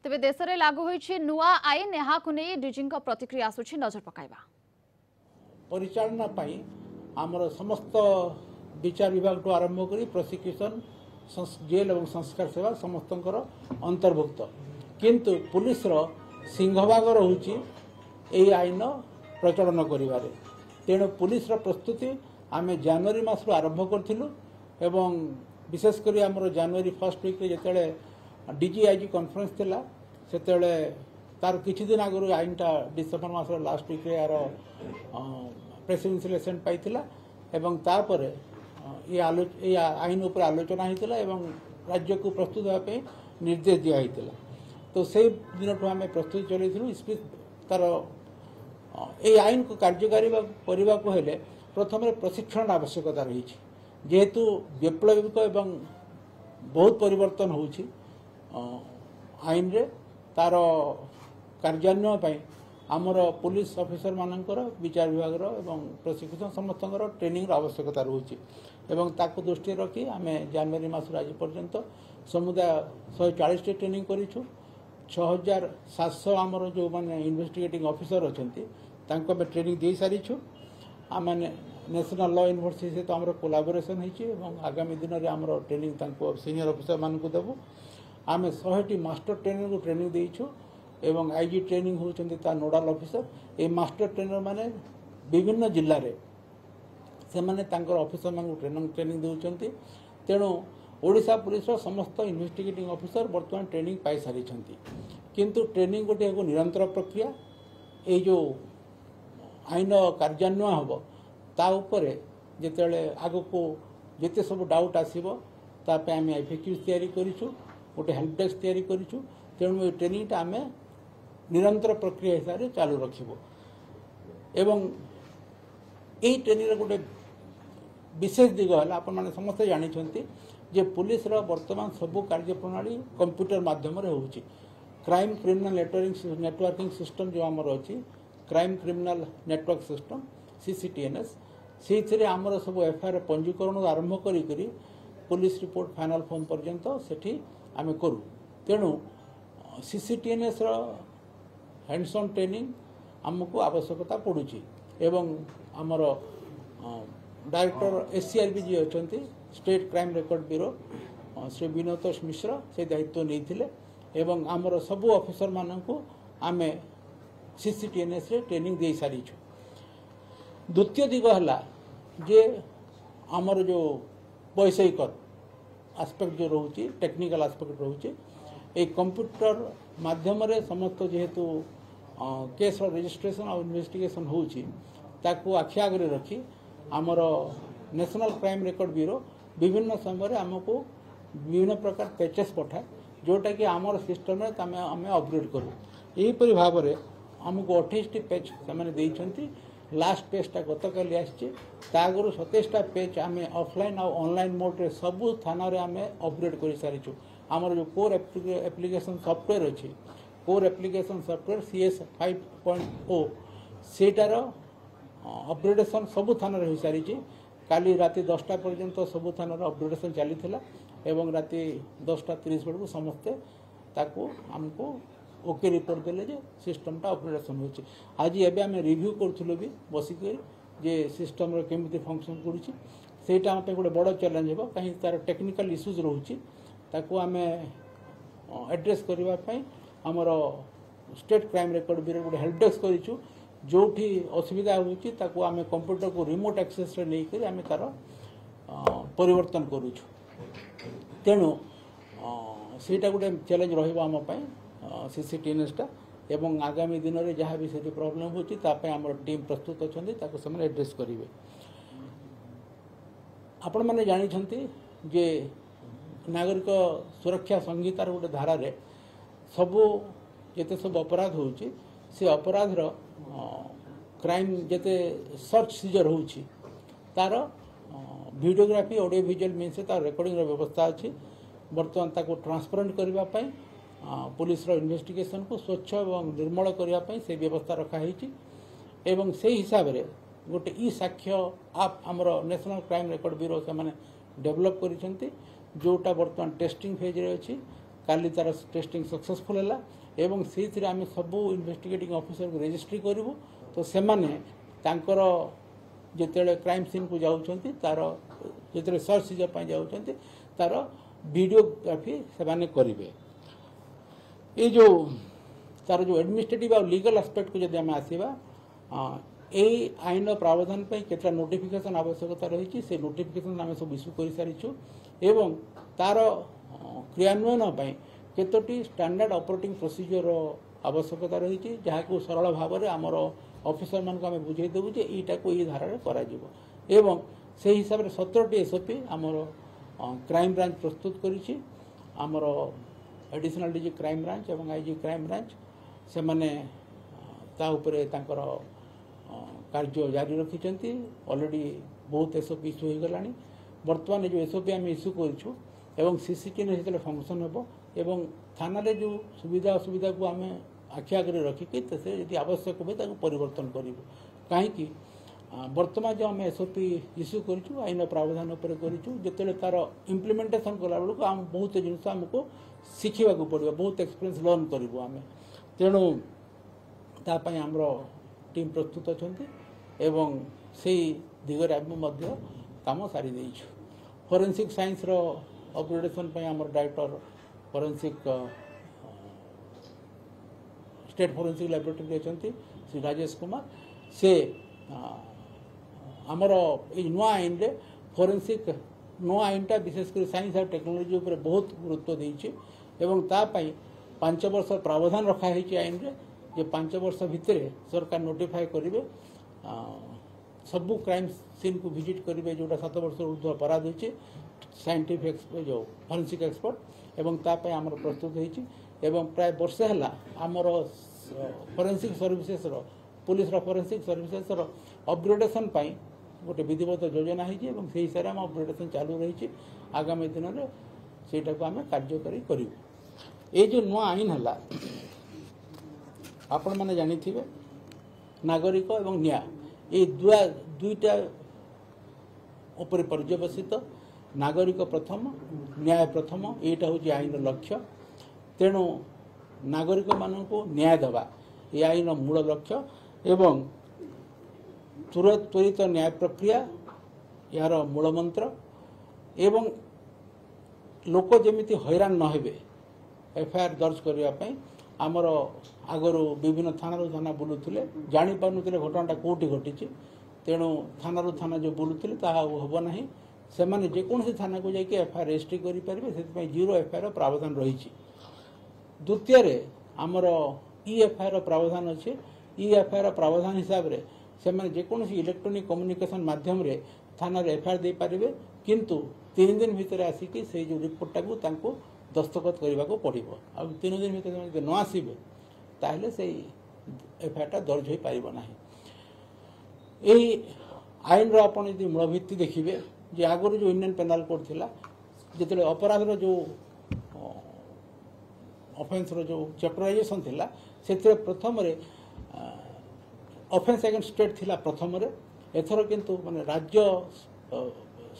तेबे देश में लागू होईछि नुआ आईन यहाकु नै डीजी प्रतिक्रिया आसुछि नजर पकाइबा परिचालना पाई आमर समस्त विचार विभाग ठू आरंभ करी प्रोसिक्यूशन जेल और संस्कार सेवा समस्त अंतर्भुक्त किंतु पुलिस सिंहभाग रहुछि एई आईन प्रचलन करिवारे तेणु पुलिस प्रस्तुति आमे जनवरी मास आरंभ करथिलु एवं विशेष करी आमर जनवरी फर्स्ट वीक जेतेले डीजीआईजी कॉन्फ्रेंस थिला सेतेले तार किछि दिन आगु आईनटा डिसेम्बर मास लास्ट वीक रे यार प्रेसिडेंशियल पाइथिला एवं तारपरे ये आईन उपर आलोचना होता एवं राज्य को प्रस्तुत होगापी निर्देश दिखाई तो से दिन ठूँ आम प्रस्तुति चलू तार ये आईन को कार्यकारी करने को हेले प्रथम प्रशिक्षण आवश्यकता रही जेहेतु वैप्लविक एवं बहुत परिवर्तन होउछि आईन रे तार कार्यान्वयन आमर पुलिस ऑफिसर मानकर विचार विभाग एवं प्रशिक्षण समस्त ट्रेनिंग आवश्यकता रोचे एवं ताकु दृष्टि रखी आम जनवरी मास आज पर्यंत समुदाय 140 ट्रेनिंग करूँ 6700 आमर जो माने इन्वेस्टिगेटिंग ऑफिसर अच्छा ट्रेनिंग दे सारीछु आम नेशनल लॉ यूनिवर्सिटी सहित आमर कोलाबोरेशन होती आगामी दिन में आमर ट्रेनिंग सीनियर ऑफिसर मान को देवु आम 100 मास्टर ट्रेनर को ट्रेनिंग देइछु एवं आईजी ट्रेनिंग होती नोडाल ऑफिसर ये मास्टर ट्रेनर माने विभिन्न जिले में से माने तांकर ऑफिसर मान ट्रेनिंग देउछंती तेणु ओडिशा पुलिस समस्त इन्वेस्टिगेटिंग ऑफिसर बर्तमान ट्रेनिंग पाई सारी किंतु ट्रेनिंग गोटे एक निरंतर प्रक्रिया ये जो आईन कार्यान्वयन हम ता उपरे जेतेले आगो को जेते सब डाउट आसीबो तापे आम एफएक्यूज तैयारी करिछु गोटे हेल्प डेस्क तैयारी करिछु तेणु ये ट्रेनिंगटा आम निरंतर प्रक्रिया हिसाब से चालू रखिबो एवं यही ट्रेनिंग गोटे विशेष दिग है आपण मैंने समस्ते जानी जे पुलिस वर्तमान सबू कार्यप्रणाली कंप्यूटर माध्यम होउछि क्राइम क्रिमिनल नेटवर्किंग सिस्टम जो आमर अच्छी crime criminal network system CCTNS से आमर सब एफआईआर पंजीकरण आरंभ करी पुलिस रिपोर्ट फाइनल फॉर्म पर्यंत सेठी आम करूँ तेणु सीसीटीएनएस हैंड्स ऑन ट्रेनिंग आमको आवश्यकता पड़ुची एवं आमर डायरेक्टर एससीआरबी जी अच्छा state crime record bureau Shri Vinod Mishra से दायित्व नहीं एवं आमर सबू ऑफिसर मानू आम सीसीटीएनएस रे ट्रेनिंग दे सारीछु द्वितीय दिग है जे आमर जो वैषयिक आस्पेक्ट जो रोचे टेक्निकल आस्पेक्ट रोचे ये कंप्यूटर माध्यम रे समस्त जेहेतु केस रजिस्ट्रेशन और इन्वेस्टिगेशन होउछि ताकू आखि आगे रखी आमर नेशनल क्राइम रिकॉर्ड ब्यूरो विभिन्न समय आमको विभिन्न प्रकार पैचेस पठाए जोटा कि आमर सिस्टम में आम अपग्रेड करूँ यहीपरि भाव में आमको 28 पेज से लास्ट पेजटा गतकाली आगुरी 27टा पेज आम ऑफलाइन और ऑनलाइन मोड्रे सबू थाना आम अपग्रेड कर सारीचु आमर जो कोर एप्लिकेशन सॉफ्टवेयर अच्छी कोर एप्लिकेशन सॉफ्टवेयर CS 5.0 सेटार अपग्रेडेशन सबू थाना हो सारी काली राति 10टा पर्यंत सबू थाना अपग्रेडेशन चली एवं राति 10:30 बेलू समस्ते ताकू आमको ओके रिपोर्ट देले जे सिस्टमटा अपग्रेडेशन होची आज एबे आम रिव्यू करूँ भी बसिक जे सिस्टम केमिति फंक्शन करूची सेटा हम गोटे बड़ चैलेंज हो कहीं तार टेक्निकल इश्यूज रोची ताकू आम एड्रेस करने आमर स्टेट क्राइम रिकॉर्ड ब्यूरो गोटे हेल्प डेस्क करूँ जो असुविधा होची ताकू आम कंप्यूटर को रिमोट एक्सेस रे नहीं करी आम तार परिवर्तन करूँ तेणु सेटा गोटे चैलेंज रहिबा सीसीटीएनएसटा एवं आगामी दिन में जहाँ भी से प्रॉब्लम होची तापे आमर टीम प्रस्तुत अच्छे ताको से एड्रेस करेंगे आपण मैंने जानी जे नागरिक सुरक्षा संहितार गोटे धारा रे सबू जिते सब अपराध होची से अपराधर क्राइम जिते सर्च सीजर होची तार वीडियोग्राफी ऑडियो विजुअल मीन्स तार रेकर्डिंग व्यवस्था अच्छी बर्तमान ताको ट्रांसपेरेंट करने पुलिस इन्वेस्टिगेशन को स्वच्छ और निर्मल करने से व्यवस्था रखाही एवं से हिसाब से गोटे ई साक्ष्य आप आमर नेशनल क्राइम रिकॉर्ड ब्यूरो से डेवलप कर जोटा बर्तमान टेस्टिंग फेज रे अच्छी काली तार टेस्टिंग सक्सेसफुल है एवं से आम सबू इन्वेस्टिगेटिंग ऑफिसर को रजिस्ट्री करूँ तो से जिते क्राइम सीन को जाऊँच तार जो सर्च सीजर जाऊँच तार वीडियोग्राफी से करेंगे ये जो तार जो एडमिनिस्ट्रेटिव और लीगल एस्पेक्ट को जब आम आसवा यही आईन प्रावधान केतटा नोटिफिकेशन आवश्यकता रही से नोटिफिकेशन आम सब इश्यू कर सारी एवं तार क्रियान्वयन केतोटी स्टैंडर्ड ऑपरेटिंग प्रोसीजर आवश्यकता रही जहाँ को सरल भाव में आमर ऑफिसर मान को आम बुझे देवु जे ईटा को ये धारा एवं से हिसाब से 17टी एसओपी आमर क्राइम ब्रांच प्रस्तुत करिछि आमर एडिशनल डीजी क्राइम ब्रांच एवं आईजी क्राइम ब्रांच से माने ता उपरे तांकर कार्य जारी रखिछन्ति ऑलरेडी बहुत एसओपी इश्यू हो गलानी वर्तमान जो एसओपी आम इश्यू करूँ एवं सीसीटीवी जो फंक्शन हेबो एवं थाना रे जो सुविधा असुविधा को आम आखि आगे रखिकी यदि आवश्यक हुए परिवर्तन करूँ कहीं वर्तमान जो आम एसओपी इश्यू करूँ आईन प्रावधान जो तार इम्प्लीमेंटेशन कला बेलू आम बहुत जिनस आमको शिखा पड़ो बहुत एक्सपीरियंस लर्न करूँ आम तेणु तापाई आमर टीम प्रस्तुत अच्छा एवं से दिगरे आम काम सारी देछु फोरेंसिक साइंस रो अपग्रेडेशन आमर director forensic state forensic laboratory अच्छा श्री राजेश कुमार से आमर ये नुआ आईन रे फोरेंसिक नुआ आईनटा विशेषकर साइंस और टेक्नोलोजी उपर बहुत गुरुत्व देइछि एवं तापाई 5 वर्ष प्रावधान रखा है आईन रे जे 5 वर्ष भितर सरकार नोटिफाई करेंगे सबू क्राइम सीन को विजिट करेंगे जोटा 7 वर्ष ऊर्ध्व अपराध होती साइंटिफिक जो फोरेंसिक एक्सपर्ट एवं तापाई आमर प्रस्तुत होती एवं प्राय वर्षे है आमर forensic services police forensic services upgradation गोटे विधिवत योजना है से हिसाब से आम अपग्रेडेशन चालू रही आगामी दिन में सेटा को आम कार्यकारी करूँ ये जो नुआ आईन है आपण मैंने जानी थे नागरिक एवं न्याय ये दुईटा उपर पर्यवसित नागरिक प्रथम न्याय प्रथम यहाँ हूँ आईन लक्ष्य तेणु नागरिक मानक न्याय देवा ये आईन मूल लक्ष्य एवं त्वरित न्याय प्रक्रिया यार मूल मंत्र एवं लोक जमीती हैरान न हेबे एफआईआर दर्ज करने आमर आगर विभिन्न थाना थाना बुलूले जापारे घटनाटा कौटी घटी तेणु थाना थाना जो बुलूले हम ना से मैंने जेकोसी थाना को जाकि एफआईआर रजिस्ट्री करेंगे से जीरो एफआईआर प्रावधान रही द्वितीय आमर इ एफआईआर प्रावधान अच्छे इ एफआईआर प्रावधान हिसाब से से जेकोसी इलेक्ट्रोनिक कम्युनिकेशन माध्यम रे थाना एफआईआर दे पारे किंतु 3 दिन भितर आसिकी से जो रिपोर्टा को दस्तखत करने को पड़ो आ 3 दिन भर न आसबे ताहले से एफआईआर दर्ज हो पारना यही आईन आप मूल भित्ति देखिए जे आगुरी जो इंडियन पेनाल कोड थिला जिते अपराधर जो ऑफेंस जो चैप्टराइजेशन थिला से प्रथम ऑफेंस अगेंस्ट स्टेट थिला प्रथम एथर किंतु माने राज्य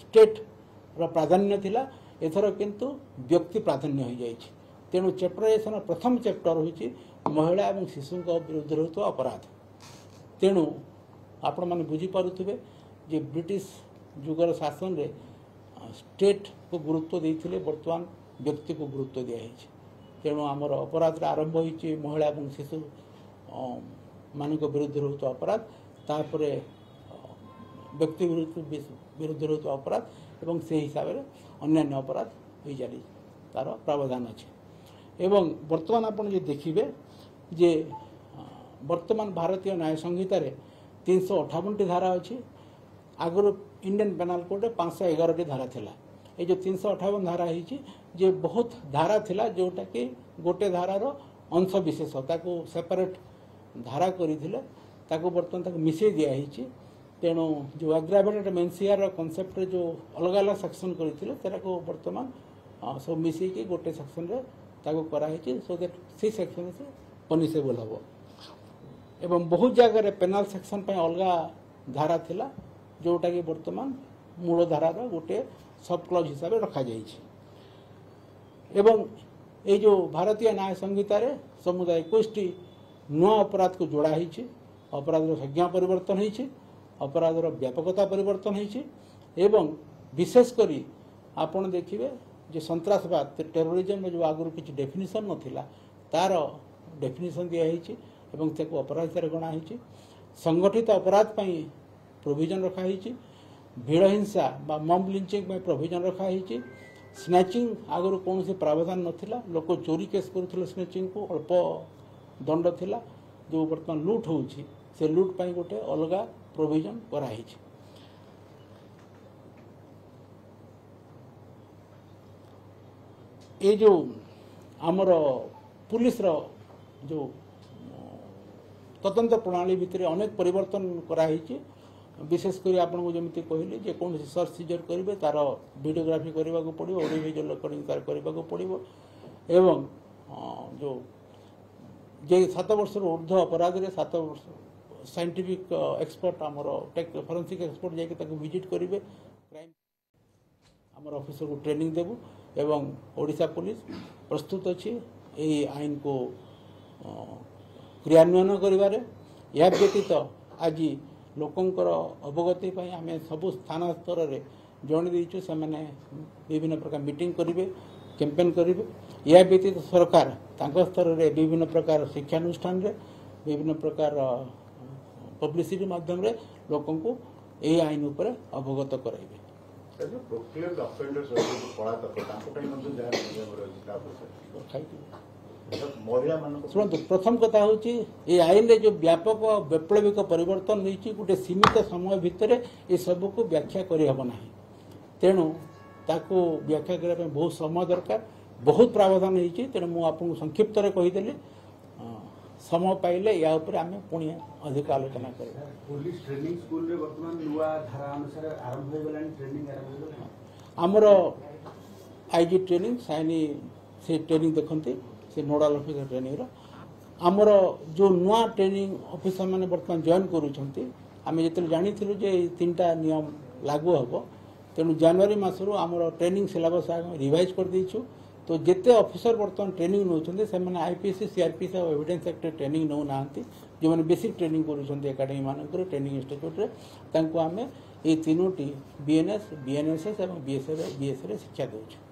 स्टेट रो प्राधान्य थिला एथर किंतु व्यक्ति प्राधान्य हो जाइए तेणु चैप्टराइजेशन प्रथम चैप्टर होची महिला और शिशु विरुद्ध होता अपराध तेणु आपण मैंने बुझीपे जे ब्रिटिश जुगर शासन रे स्टेट को गुरुत्व देते बर्तमान व्यक्ति को गुरुत्व दिखाई तेणु आमर अपराध आरंभ होती महिला और शिशु मान विरुद्ध होता अपराध तापर व्यक्ति विरुद्ध होता अपराध एवं से हिसाब से अन्य अपराध हो जारी तार प्रावधान अच्छे एवं वर्तमान आप देखिए जे वर्तमान भारतीय न्याय संहिता 358 धारा अच्छी आगुरी इंडियन पेनाल कोड 511 धारा थिला ये जो 358 धारा है जे बहुत धारा थिला जोटा कि गोटे धारार अंश विशेष ताको सेपरेट धारा करथिले ताको बर्तमान मिसई दिखाई तेणु जो एग्रावेटेड मेनसियर कनसेप्ट जो अलग अलग सेक्शन करते बर्तमान सब मिसईकी गोटे सेक्शन रे ताको कराई सो दैट सी सेक्शन से पनिशेबल हम एवं बहुत जगह पेनाल सेक्शन पे अलग धारा थिला जोटा कि बर्तमान मूल धारार गोटे सब क्लज हिसाब से रखा एवं ये जो भारतीय न्याय संहिता रे समुदाय 21 नुआ अपराध को जोड़ा होइछि अपराधर संज्ञा परिवर्तन होइछि अपराधर व्यापकता परिवर्तन होइछि एवं विशेष करी आपण देखिबे जे सन्त्रासवाद टेरोरिज्म जो आगुर किछि डेफिनिशन नथिला तार डेफिनिशन दिया होइछि एवं ताको अपराध गणा होइछि संगठित अपराध पई प्रोविजन रखा होइछि भीड़ हिंसा बा मॉब लिंचिंग में प्रोविजन रखा होइछि स्नैचिंग आगुर कौन से प्रावधान नथिला लोक चोरी केस करुथिले स्नैचिंग को अल्प दंड थिला जो वर्तमान लूट होउछि से लूट पई गोटे अलगा प्रोविजन करा होइछि ये जो आमर पुलिस रो जो तदंत प्रणाली भितर अनेक परिवर्तन कराई विशेषकर आपको जमी कहली जे कौन सर्च सीजर करेंगे तार वीडियोग्राफी करने को पड़ो ऑडियो विजुअल रिकॉर्डिंग तार करने को पड़ो एवं जो जे 7 वर्ष ऊर्ध्व अपराध रे 7 वर्ष साइंटिफिक एक्सपर्ट आमर फॉरेंसिक एक्सपर्ट जाकि विजिट करेंगे क्राइम आमर ऑफिसर को ट्रेनिंग देबू एवं ओडिशा पुलिस प्रस्तुत अच्छी यही आईन को क्रियान्वयन करिबारे या व्यतीत आज लोकंकर अवगति आम सबु स्थान स्तर में जन देचु से विभिन्न प्रकार मीटिंग करेंगे कैंपेन करेंगे या व्यतीत सरकार तांको स्तर में विभिन्न प्रकार शिक्षानुष्ठान रे विभिन्न प्रकार पब्लिसिटी माध्यम रे लोकं को यही आईन उपर अवगत कराइबे शुणु प्रथम कथा हूँ ये आईन रे जो व्यापक वैप्लविक परिवर्तन नहीं गोटे सीमित समय भितर ये सब को व्याख्या करना तेणु ताको व्याख्या करने बहुत समय दरकार बहुत प्रावधान होती तेणु मुझे संक्षिप्त कहीदेली समय पाइले या ऊपर आम पुणी अधिक आलोचना करें पुलिस ट्रेनिंग स्कूल रे वर्तमान नुआ धारा अनुसार आरंभ हो गलानी ट्रेनिंग आरंभ हो आमर आईजी ट्रेनिंग साइनी से ट्रेनिंग देखते से नोडाल ऑफिसर ट्रेनिंग आमर जो नुआ ट्रेनिंग ऑफिसर मैंने वर्तमान जॉइन करूछंती आमे जते जानी थिलु जे 3टा नियम लागू हबो तेणु जनवरी मासरू आमर ट्रेनिंग सिलेबस रिवाइज कर देछु तो जिते ऑफिसर वर्तमान ट्रेनिंग नौते से आईपीसी सीआरपीसी और एविडेंस एक्ट ट्रेनिंग नौ ना जो मैंने बेसिक ट्रेनिंग करूँ एकाडेमी मानक ट्रेनिंग इंस्टीट्यूट आम ये 3टी बीएनएस बीएनएसएस और बीएसए रे शिक्षा देउछु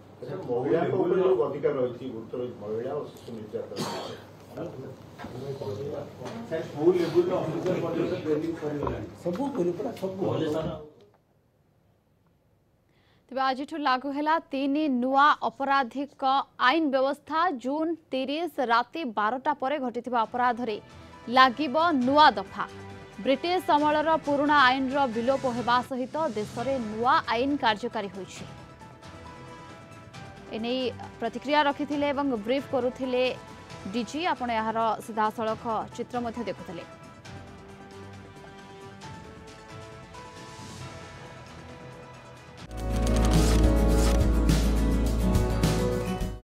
सब तेज आज लागू है 3 नुआ अपराधिक आईन व्यवस्था जून 30 राति 12टा पर घटी अपराध रे लागिब नुआ दफा ब्रिटिश अमलर पुराणा आईन विलोप होगा सहित देश में नुआ आईन कार्यकारी होइछि एने प्रतिक्रिया रखिथिले एवं ब्रीफ करुथिले डीजी आपण यार सीधा सड़क चित्र देखुथिले।